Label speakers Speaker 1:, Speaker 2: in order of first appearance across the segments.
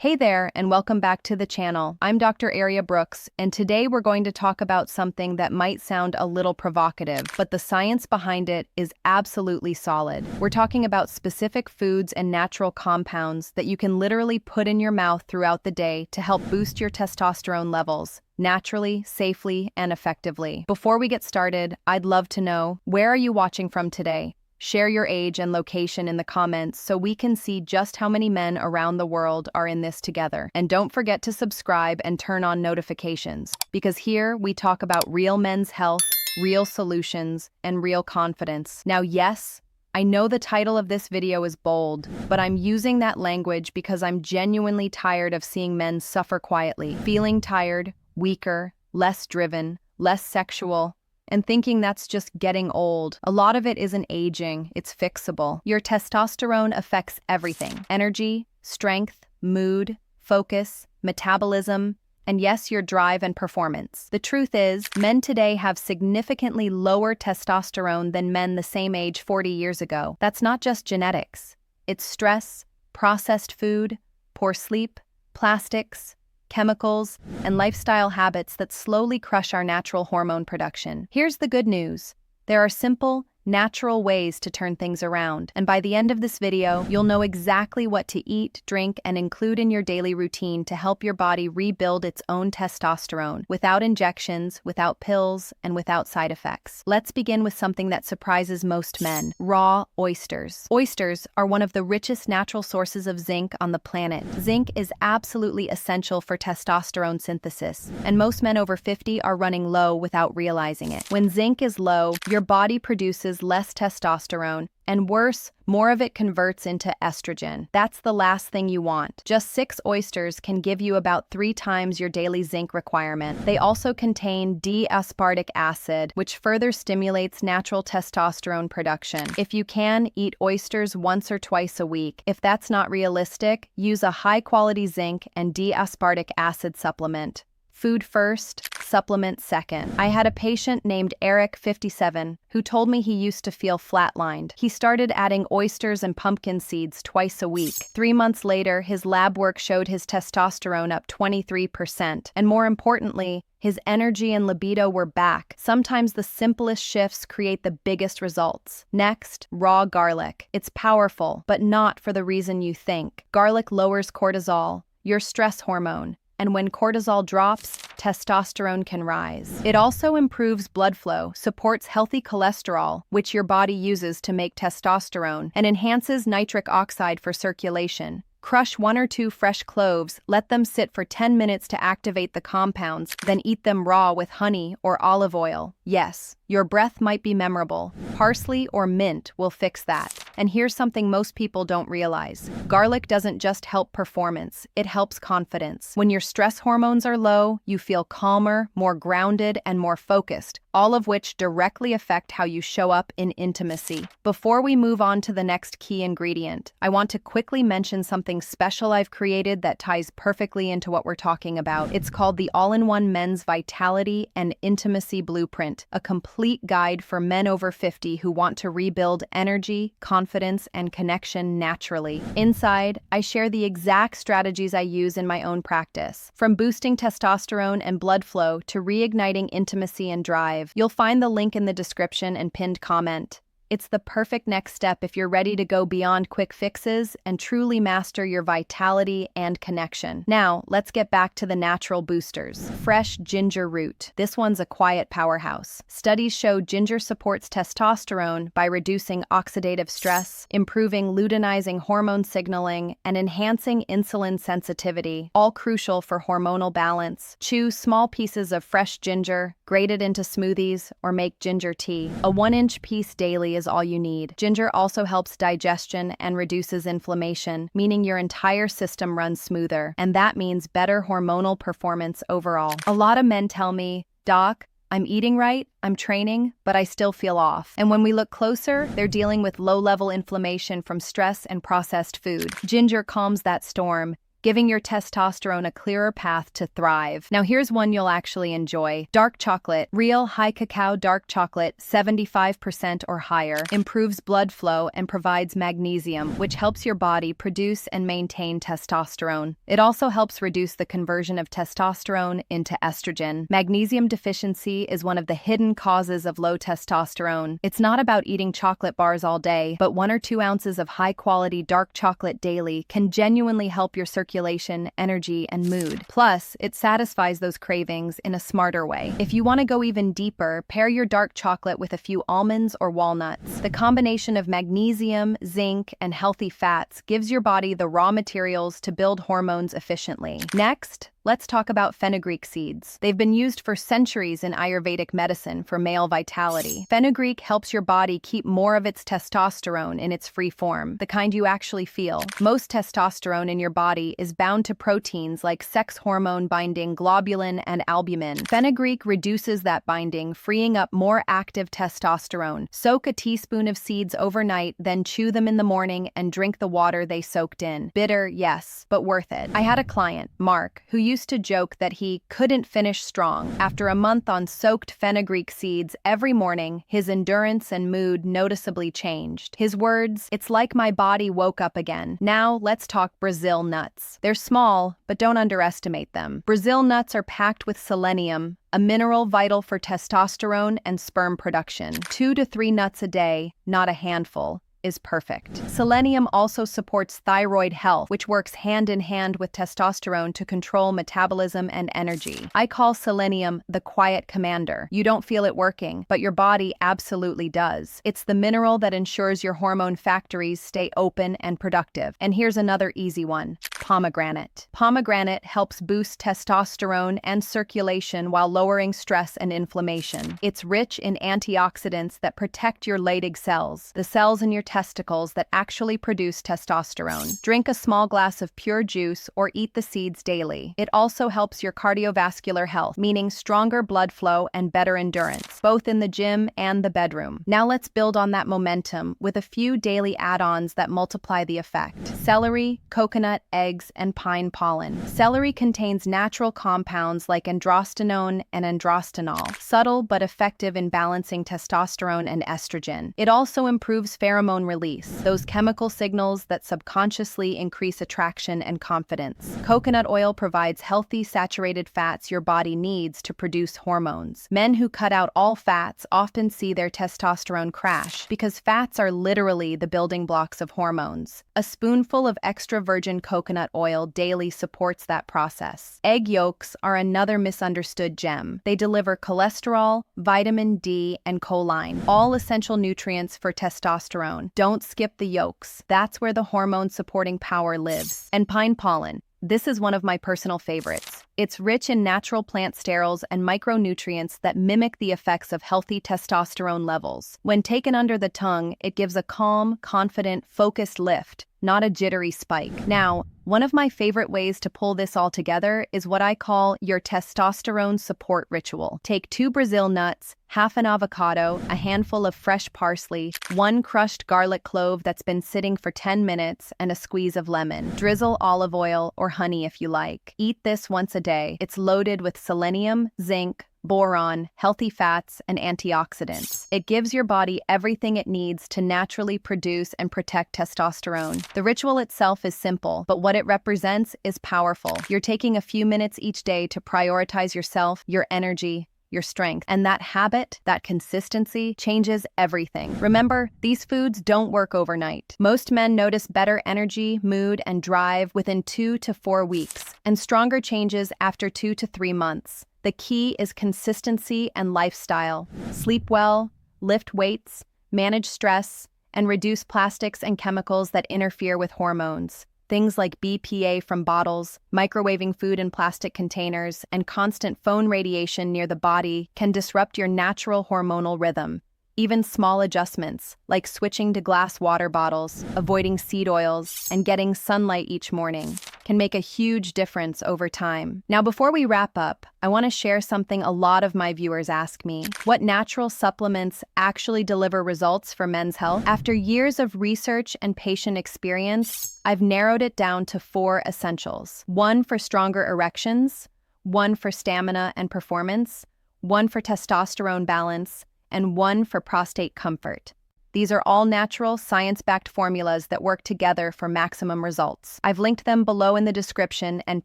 Speaker 1: Hey there, and welcome back to the channel. I'm Dr. Aria Brooks, and today we're going to talk about something that might sound a little provocative, but the science behind it is absolutely solid. We're talking about specific foods and natural compounds that you can literally put in your mouth throughout the day to help boost your testosterone levels, naturally, safely, and effectively. Before we get started, I'd love to know, where are you watching from today? Share your age and location in the comments so we can see just how many men around the world are in this together. And don't forget to subscribe and turn on notifications, because here we talk about real men's health, real solutions, and real confidence. Now, yes, I know the title of this video is bold, but I'm using that language because I'm genuinely tired of seeing men suffer quietly, feeling tired, weaker, less driven, less sexual, and thinking that's just getting old. A lot of it isn't aging, it's fixable. Your testosterone affects everything: energy, strength, mood, focus, metabolism, and yes, your drive and performance. The truth is, men today have significantly lower testosterone than men the same age 40 years ago. That's not just genetics. It's stress, processed food, poor sleep, plastics, chemicals, and lifestyle habits that slowly crush our natural hormone production. Here's the good news. There are simple, natural ways to turn things around, and by the end of this video, you'll know exactly what to eat, drink, and include in your daily routine to help your body rebuild its own testosterone, without injections, without pills, and without side effects. Let's begin with something that surprises most men: raw oysters. Oysters are one of the richest natural sources of zinc on the planet. Zinc is absolutely essential for testosterone synthesis, and most men over 50 are running low without realizing it. When zinc is low, your body produces less testosterone, and worse, more of it converts into estrogen. That's the last thing you want. Just 6 oysters can give you about 3 times your daily zinc requirement. They also contain D-aspartic acid, which further stimulates natural testosterone production. If you can, eat oysters once or twice a week. If that's not realistic, use a high-quality zinc and D-aspartic acid supplement. Food first, supplement second. I had a patient named Eric, 57, who told me he used to feel flatlined. He started adding oysters and pumpkin seeds twice a week. 3 months later, his lab work showed his testosterone up 23%. And more importantly, his energy and libido were back. Sometimes the simplest shifts create the biggest results. Next, raw garlic. It's powerful, but not for the reason you think. Garlic lowers cortisol, your stress hormone. And when cortisol drops, testosterone can rise. It also improves blood flow, supports healthy cholesterol, which your body uses to make testosterone, and enhances nitric oxide for circulation. Crush 1 or 2 fresh cloves, let them sit for 10 minutes to activate the compounds, then eat them raw with honey or olive oil. Yes, your breath might be memorable. Parsley or mint will fix that. And here's something most people don't realize. Garlic doesn't just help performance, it helps confidence. When your stress hormones are low, you feel calmer, more grounded, and more focused, all of which directly affect how you show up in intimacy. Before we move on to the next key ingredient, I want to quickly mention something special I've created that ties perfectly into what we're talking about. It's called the All-in-One Men's Vitality and Intimacy Blueprint, a complete guide for men over 50 who want to rebuild energy, confidence, and connection naturally. Inside, I share the exact strategies I use in my own practice, from boosting testosterone and blood flow to reigniting intimacy and drive. You'll find the link in the description and pinned comment. It's the perfect next step if you're ready to go beyond quick fixes and truly master your vitality and connection. Now, let's get back to the natural boosters. Fresh ginger root. This one's a quiet powerhouse. Studies show ginger supports testosterone by reducing oxidative stress, improving luteinizing hormone signaling, and enhancing insulin sensitivity, all crucial for hormonal balance. Chew small pieces of fresh ginger, grate it into smoothies, or make ginger tea. A 1-inch piece daily is all you need. Ginger also helps digestion and reduces inflammation, meaning your entire system runs smoother, and that means better hormonal performance overall. A lot of men tell me, "Doc, I'm eating right, I'm training, but I still feel off." And when we look closer, they're dealing with low-level inflammation from stress and processed food. Ginger calms that storm, giving your testosterone a clearer path to thrive. Now here's one you'll actually enjoy. Dark chocolate. Real high cacao dark chocolate, 75% or higher, improves blood flow and provides magnesium, which helps your body produce and maintain testosterone. It also helps reduce the conversion of testosterone into estrogen. Magnesium deficiency is one of the hidden causes of low testosterone. It's not about eating chocolate bars all day, but 1 or 2 ounces of high-quality dark chocolate daily can genuinely help your circulation, energy, and mood. Plus, it satisfies those cravings in a smarter way. If you want to go even deeper, pair your dark chocolate with a few almonds or walnuts. The combination of magnesium, zinc, and healthy fats gives your body the raw materials to build hormones efficiently. Next, let's talk about fenugreek seeds. They've been used for centuries in Ayurvedic medicine for male vitality. Fenugreek helps your body keep more of its testosterone in its free form, the kind you actually feel. Most testosterone in your body is bound to proteins like sex hormone-binding globulin and albumin. Fenugreek reduces that binding, freeing up more active testosterone. Soak a teaspoon of seeds overnight, then chew them in the morning and drink the water they soaked in. Bitter, yes, but worth it. I had a client, Mark, who used to joke that he couldn't finish strong. After a month on soaked fenugreek seeds every morning, his endurance and mood noticeably changed. His words, "It's like my body woke up again." Now, let's talk Brazil nuts. They're small, but don't underestimate them. Brazil nuts are packed with selenium, a mineral vital for testosterone and sperm production. 2 to 3 nuts a day, not a handful, is perfect. Selenium also supports thyroid health, which works hand in hand with testosterone to control metabolism and energy. I call selenium the quiet commander. You don't feel it working, but your body absolutely does. It's the mineral that ensures your hormone factories stay open and productive. And here's another easy one. Pomegranate. Pomegranate helps boost testosterone and circulation while lowering stress and inflammation. It's rich in antioxidants that protect your Leydig cells, the cells in your testicles that actually produce testosterone. Drink a small glass of pure juice or eat the seeds daily. It also helps your cardiovascular health, meaning stronger blood flow and better endurance, both in the gym and the bedroom. Now let's build on that momentum with a few daily add-ons that multiply the effect. Celery, coconut, eggs, and pine pollen. Celery contains natural compounds like androstenone and androstenol, subtle but effective in balancing testosterone and estrogen. It also improves pheromone release, those chemical signals that subconsciously increase attraction and confidence. Coconut oil provides healthy, saturated fats your body needs to produce hormones. Men who cut out all fats often see their testosterone crash because fats are literally the building blocks of hormones. A spoonful of extra virgin coconut oil daily supports that process. Egg yolks are another misunderstood gem. They deliver cholesterol, vitamin D, and choline, all essential nutrients for testosterone. Don't skip the yolks. That's where the hormone-supporting power lives. And pine pollen. This is one of my personal favorites. It's rich in natural plant sterols and micronutrients that mimic the effects of healthy testosterone levels. When taken under the tongue, it gives a calm, confident, focused lift, not a jittery spike. Now, one of my favorite ways to pull this all together is what I call your testosterone support ritual. Take 2 Brazil nuts, half an avocado, a handful of fresh parsley, 1 crushed garlic clove that's been sitting for 10 minutes, and a squeeze of lemon. Drizzle olive oil or honey if you like. Eat this once a day. It's loaded with selenium, zinc, boron, healthy fats, and antioxidants. It gives your body everything it needs to naturally produce and protect testosterone. The ritual itself is simple, but what it represents is powerful. You're taking a few minutes each day to prioritize yourself, your energy, your strength. And that habit, that consistency, changes everything. Remember, these foods don't work overnight. Most men notice better energy, mood, and drive within 2 to 4 weeks, and stronger changes after 2 to 3 months. The key is consistency and lifestyle. Sleep well, lift weights, manage stress, and reduce plastics and chemicals that interfere with hormones. Things like BPA from bottles, microwaving food in plastic containers, and constant phone radiation near the body can disrupt your natural hormonal rhythm. Even small adjustments, like switching to glass water bottles, avoiding seed oils, and getting sunlight each morning, can make a huge difference over time. Now, before we wrap up, I want to share something a lot of my viewers ask me. What natural supplements actually deliver results for men's health? After years of research and patient experience, I've narrowed it down to 4 essentials. 1 for stronger erections, 1 for stamina and performance, 1 for testosterone balance, and 1 for prostate comfort. These are all natural, science-backed formulas that work together for maximum results. I've linked them below in the description and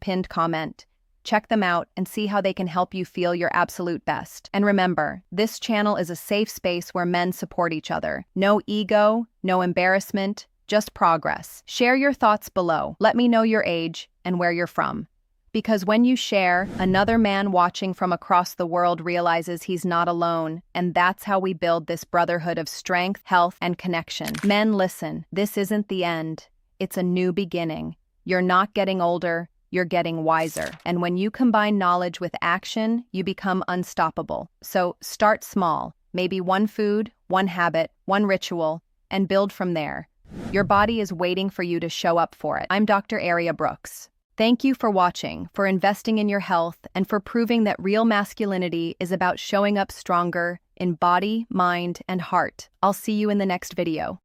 Speaker 1: pinned comment. Check them out and see how they can help you feel your absolute best. And remember, this channel is a safe space where men support each other. No ego, no embarrassment, just progress. Share your thoughts below. Let me know your age and where you're from. Because when you share, another man watching from across the world realizes he's not alone, and that's how we build this brotherhood of strength, health, and connection. Men, listen, this isn't the end. It's a new beginning. You're not getting older, you're getting wiser. And when you combine knowledge with action, you become unstoppable. So start small, maybe 1 food, 1 habit, 1 ritual, and build from there. Your body is waiting for you to show up for it. I'm Dr. Brooks. Thank you for watching, for investing in your health, and for proving that real masculinity is about showing up stronger in body, mind, and heart. I'll see you in the next video.